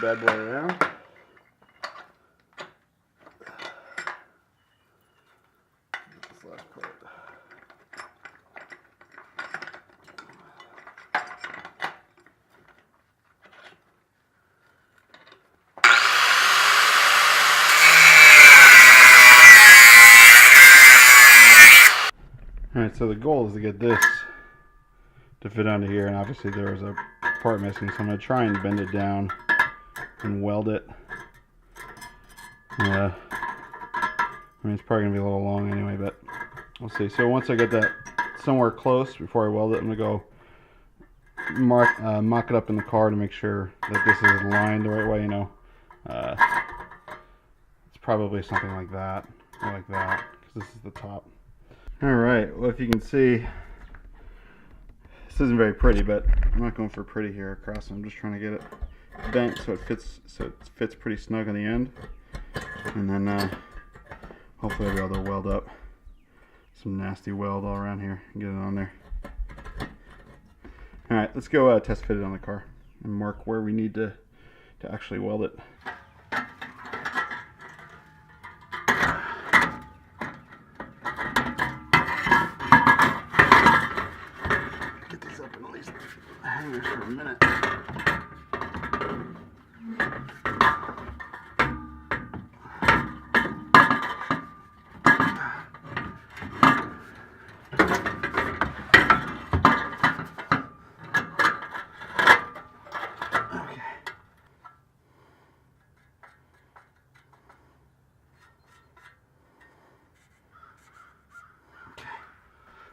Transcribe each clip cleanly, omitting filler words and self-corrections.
bad boy around. Get this last part. Alright, so the goal is to get this to fit onto here, and obviously there was a part missing, so I'm going to try and bend it down and weld it. I mean, it's probably going to be a little long anyway, but we'll see. So once I get that somewhere close before I weld it, I'm going to go mock it up in the car to make sure that this is lined the right way, you know. It's probably something like that, or like that, because this is the top. Alright, well, if you can see, this isn't very pretty, but I'm not going for pretty here across. I'm just trying to get it bent so it fits pretty snug on the end, and then hopefully I'll be able to weld up some nasty weld all around here and get it on there. Alright, let's go test fit it on the car and mark where we need to actually weld it. Get these up in at least hangers for a minute.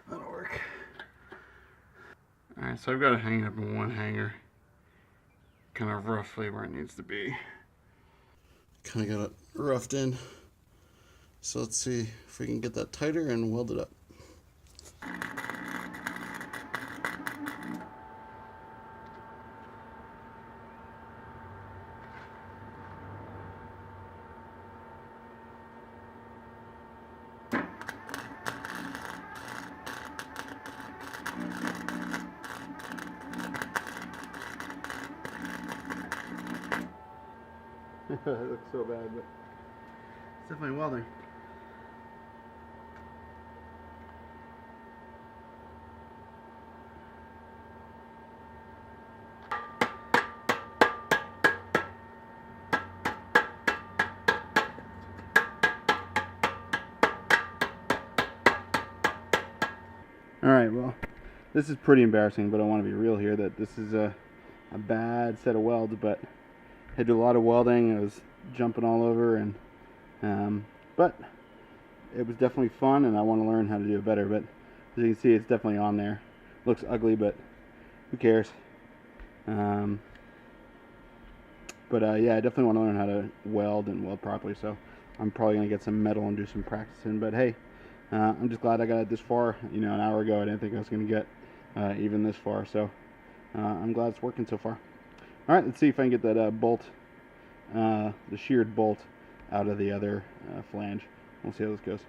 That'll work. Alright, so I've got it hanging up in one hanger, kind of roughly where it needs to be. Kind of got it roughed in. So let's see if we can get that tighter and weld it up. It looks so bad, but it's definitely welding. Alright, well, this is pretty embarrassing, but I want to be real here that this is a bad set of welds, but I did a lot of welding. I was jumping all over, and but it was definitely fun, and I want to learn how to do it better. But as you can see, it's definitely on there. Looks ugly, but who cares? Yeah, I definitely want to learn how to weld and weld properly. So I'm probably gonna get some metal and do some practicing. But hey, I'm just glad I got it this far. You know, an hour ago I didn't think I was gonna get even this far. So I'm glad it's working so far. Alright, let's see if I can get that bolt, the sheared bolt, out of the other flange. We'll see how this goes.